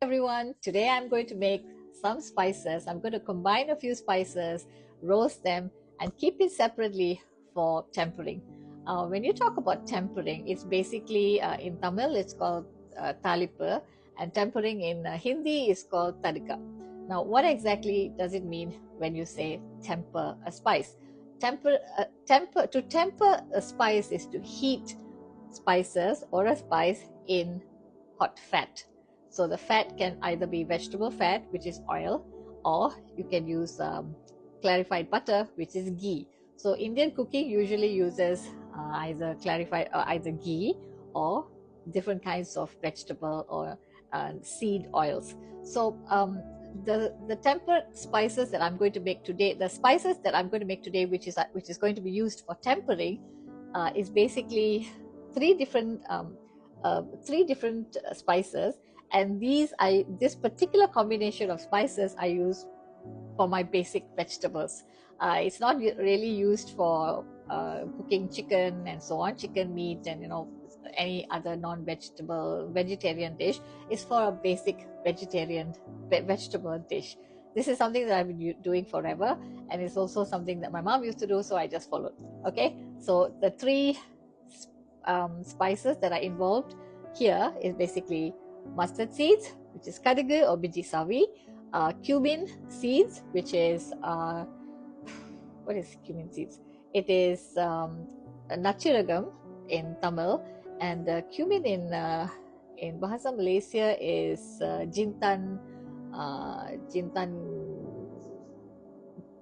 Everyone, today I'm going to make some spices. I'm going to combine a few spices, roast them, and keep it separately for tempering. When you talk about tempering, it's basically in Tamil it's called talipa, and tempering in Hindi is called tadika. Now, what exactly does it mean when you say temper a spice? To temper a spice is to heat spices or a spice in hot fat. So the fat can either be vegetable fat, which is oil, or you can use clarified butter, which is ghee. So Indian cooking usually uses either ghee or different kinds of vegetable or seed oils. So the tempered spices that I'm going to make today, the spices that I'm going to make today, which is going to be used for tempering, is basically three different spices, and this particular combination of spices I use for my basic vegetables. It's not really used for cooking chicken and so on, chicken meat, and any other vegetarian dish. It's for a basic vegetable dish. This is something that I've been doing forever, and it's also something that my mom used to do, so I just followed. Okay, so the three spices that are involved here is basically mustard seeds, which is kadugu or biji savi, cumin seeds, which is what is cumin seeds? It is nachiragam in Tamil, and cumin in Bahasa Malaysia is jintan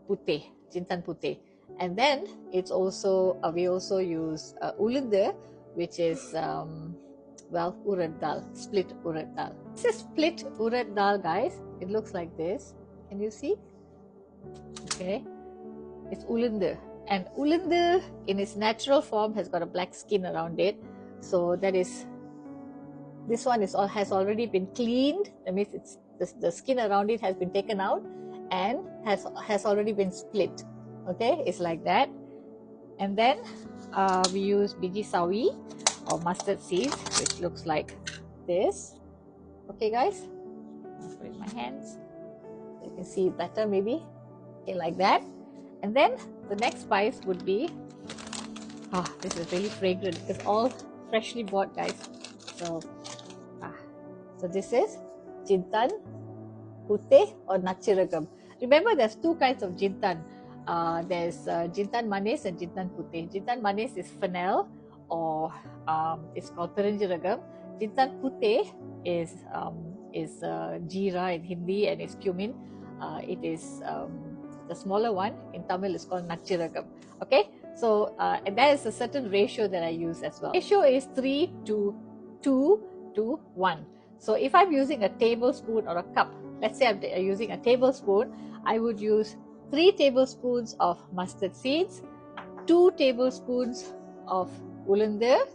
putih, and then it's also we also use ulunda, which is urad dal, split urad dal. This is split urad dal, guys. It looks like this. Can you see? Okay, it's ulunda, and ulunda in its natural form has got a black skin around it. So this one has already been cleaned. That means the skin around it has been taken out and has already been split. Okay, it's like that. And then we use biji sawi or mustard seeds, which looks like this. Okay, guys, I'll put it in my hands so you can see it better, maybe. Okay, like that. And then the next spice would be this is really fragrant. It's all freshly bought, guys. So this is jintan putih or nachiragam. Remember, there's two kinds of jintan. There's jintan manis and jintan putih. Jintan manis is fennel, or it's called perinjeragam. Jintan putih is jeera in Hindi, and it's cumin. It is the smaller one. In Tamil is called nachiragam. Okay, so and there is a certain ratio that I use as well. Ratio is 3 to 2 to 1. So if I'm using a tablespoon or a cup, let's say I'm using a tablespoon, I would use 3 tablespoons of mustard seeds, 2 tablespoons of ulunda,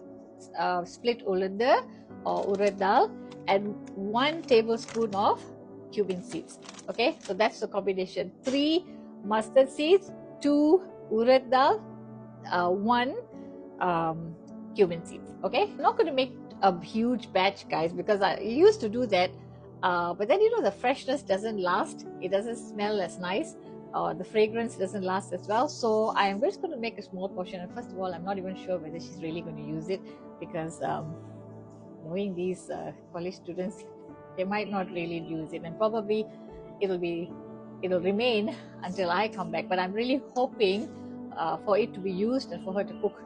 split ulunda or urad dal, and 1 tablespoon of cumin seeds. Okay, so that's the combination: 3 mustard seeds, 2 urad dal, 1 cumin seeds. Okay, I'm not going to make a huge batch, guys, because I used to do that, but then the freshness doesn't last. It doesn't smell as nice. The fragrance doesn't last as well. So I'm just going to make a small portion. And first of all, I'm not even sure whether she's really going to use it, because knowing these college students, they might not really use it, and probably it'll remain until I come back. But I'm really hoping for it to be used and for her to cook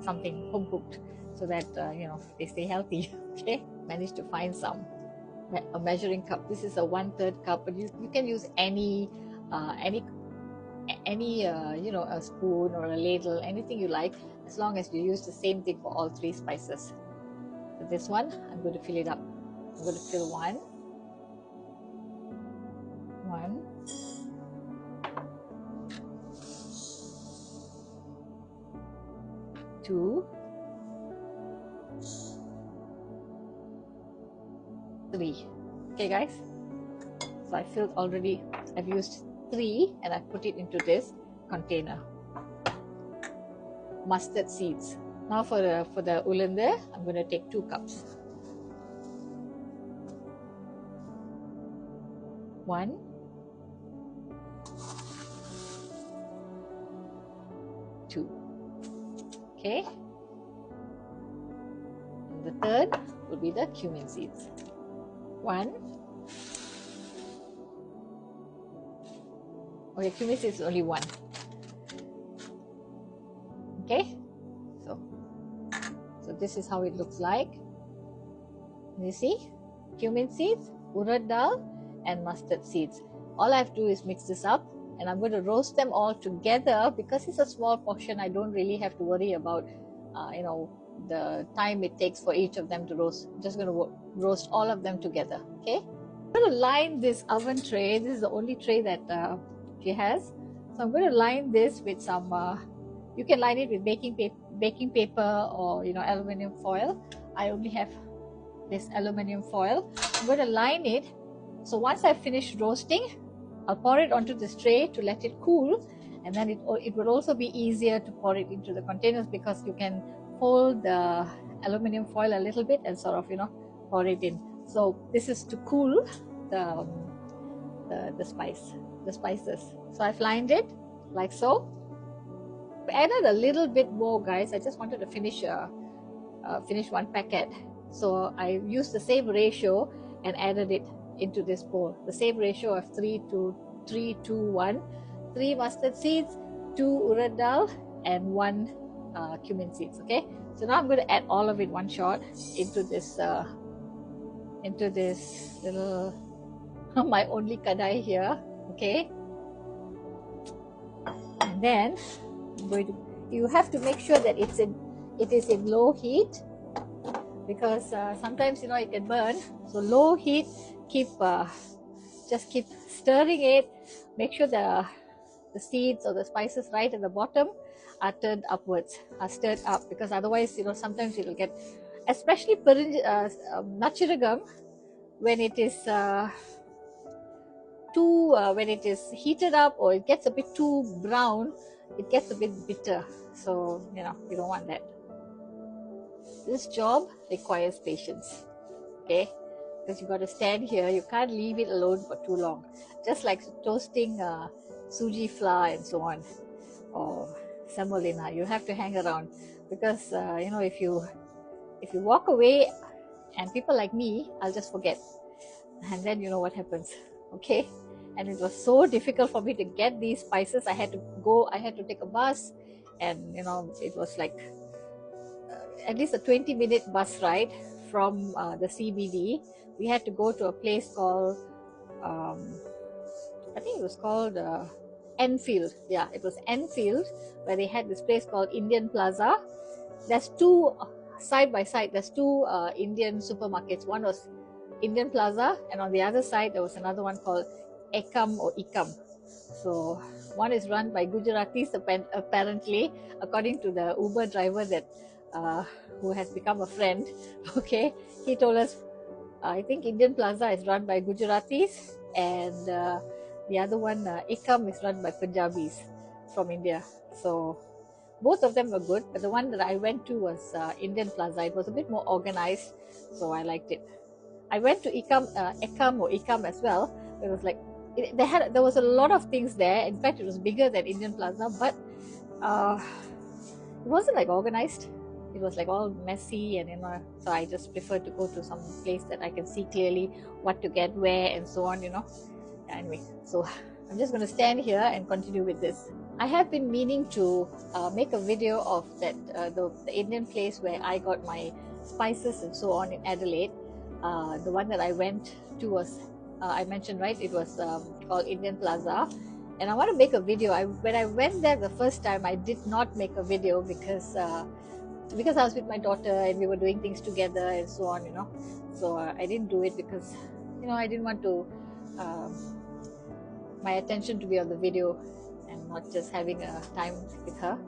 something home cooked, so that they stay healthy. Okay, managed to find a measuring cup. This is a 1/3 cup, but you can use any a spoon or a ladle, anything you like, as long as you use the same thing for all 3 spices. So this one, I'm going to fill it up. I'm going to fill one, 2, 3. Okay, guys, so I filled already. I've used 3 and I put it into this container. Mustard seeds. Now for the ulunda, I'm going to take 2 cups. 1, 2. Okay. And the third will be the cumin seeds. 1. Okay, cumin seeds is only 1. Okay. So this is how it looks like. You see, cumin seeds, urad dal, and mustard seeds. All I have to do is mix this up, and I'm going to roast them all together. Because it's a small portion, I don't really have to worry about the time it takes for each of them to roast. I'm just going to roast all of them together. Okay, I'm going to line this oven tray. This is the only tray that she has, so I'm going to line this with some you can line it with baking paper or aluminum foil. I only have this aluminum foil. I'm going to line it. So once I've finished roasting, I'll pour it onto this tray to let it cool, and then it will also be easier to pour it into the containers, because you can fold the aluminum foil a little bit and sort of pour it in. So this is to cool the spices. So I've lined it like so. I added a little bit more, guys. I just wanted to finish one packet. So I used the same ratio and added it into this bowl. The same ratio of 3 to 3 to 1. 3 mustard seeds, 2 urad dal, and 1 cumin seeds. Okay. So now I'm going to add all of it one shot into this little my only kadai here. Okay. And then you have to make sure that it is in low heat, because sometimes it can burn. So low heat, just keep stirring it. Make sure the seeds or the spices right at the bottom are turned upwards, are stirred up, because otherwise sometimes it will get, especially nachiragam, when it is when it is heated up or it gets a bit too brown, it gets a bit bitter. So you don't want that. This job requires patience, okay, because you got to stand here. You can't leave it alone for too long, just like toasting suji flour and so on, or semolina. You have to hang around, because if you walk away, and people like me, I'll just forget, and then you know what happens. Okay. And it was so difficult for me to get these spices. I had to take a bus, and it was like at least a 20-minute bus ride from the CBD. We had to go to a place called I think it was called Enfield. Yeah, it was Enfield, where they had this place called Indian Plaza. There's two side by side. There's two Indian supermarkets. One was Indian Plaza, and on the other side there was another one called Ekam or Ikam. So one is run by Gujaratis, apparently, according to the Uber driver that who has become a friend. Okay, he told us I think Indian Plaza is run by Gujaratis, and the other one, Ikam, is run by Punjabis from India. So both of them were good, but the one that I went to was Indian Plaza. It was a bit more organized, so I liked it. I went to Ekam as well. It was like there was a lot of things there. In fact, it was bigger than Indian Plaza, but it wasn't like organized. It was like all messy, and so I just preferred to go to some place that I can see clearly what to get where and so on. Anyway, so I'm just going to stand here and continue with this. I have been meaning to make a video of that the Indian place where I got my spices and so on in Adelaide. The one that I went to was, I mentioned, right, it was called Indian Plaza, and I want to make a video. When I went there the first time, I did not make a video because I was with my daughter and we were doing things together and so on, so I didn't do it because I didn't want to my attention to be on the video and not just having a time with her.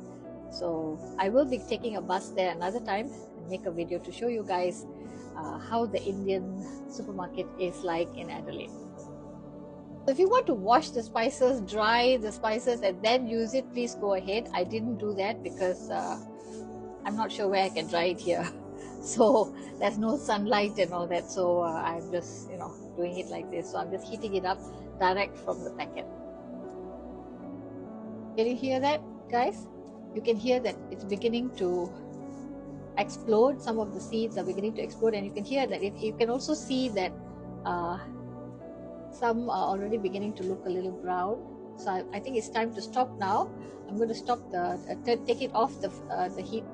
So I will be taking a bus there another time and make a video to show you guys how the Indian supermarket is like in Adelaide. So if you want to wash the spices, dry the spices and then use it, please go ahead. I didn't do that because I'm not sure where I can dry it here. So there's no sunlight and all that, so I'm just doing it like this. So I'm just heating it up direct from the packet. Can you hear that, guys? You can hear that it's beginning to explode. Some of the seeds are beginning to explode, and you can hear that you can also see that uh, some are already beginning to look a little brown. So I think it's time to stop now. I'm going to stop take it off the heat,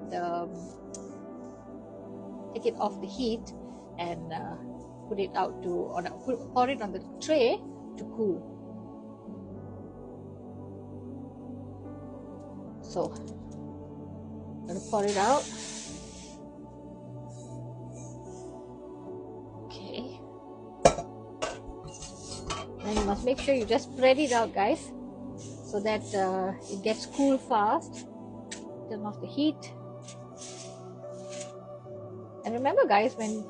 take it off the heat, and put it out to pour it on the tray to cool. So I'm going to pour it out. Okay. Then you must make sure you just spread it out, guys, so that it gets cool fast. Turn off the heat. And remember, guys, when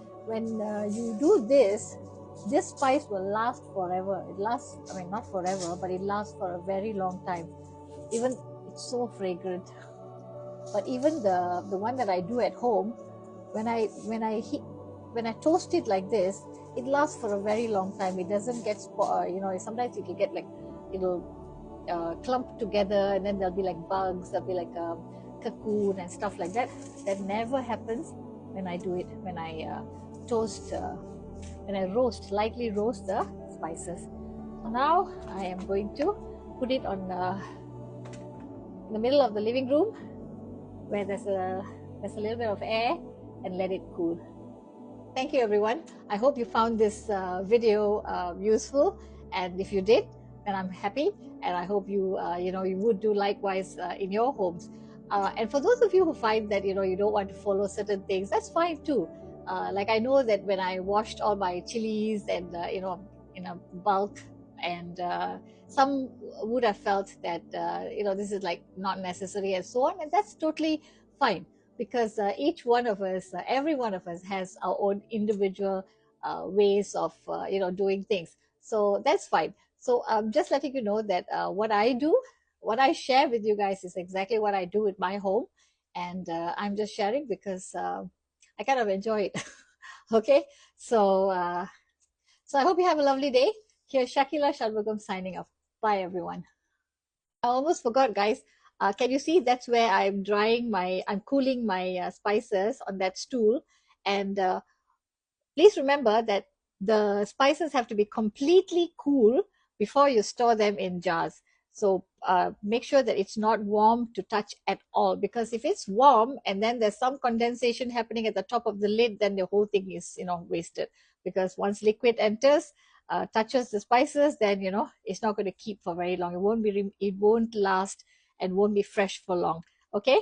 you do this spice will last forever. It lasts, I mean, not forever, but it lasts for a very long time. Even it's so fragrant. But even the one that I do at home, when I toast it like this, it lasts for a very long time. It doesn't get sometimes it'll get like, it'll clump together, and then there'll be like bugs, there'll be like a cocoon and stuff like that. That never happens when I do it, when I lightly roast the spices. So now I am going to put it on in the middle of the living room, where there's a little bit of air, and let it cool. Thank you, everyone. I hope you found this video useful, and if you did, then I'm happy, and I hope you you would do likewise in your homes. And for those of you who find that you don't want to follow certain things, that's fine too. Like, I know that when I washed all my chilies and in a bulk, and some would have felt that this is like not necessary and so on, and that's totally fine, because each one of us, every one of us, has our own individual ways of doing things. So that's fine. So I'm just letting you know that what I do, what I share with you guys, is exactly what I do at my home, and I'm just sharing because I kind of enjoy it. Okay, so I hope you have a lovely day. Here's Shakila Shalbagam signing off. Bye, everyone. I almost forgot, guys. Can you see that's where I'm cooling my spices on that stool. And please remember that the spices have to be completely cool before you store them in jars. So make sure that it's not warm to touch at all, because if it's warm and then there's some condensation happening at the top of the lid, then the whole thing is wasted. Because once liquid enters, touches the spices, then it's not going to keep for very long. It won't last and won't be fresh for long. Okay,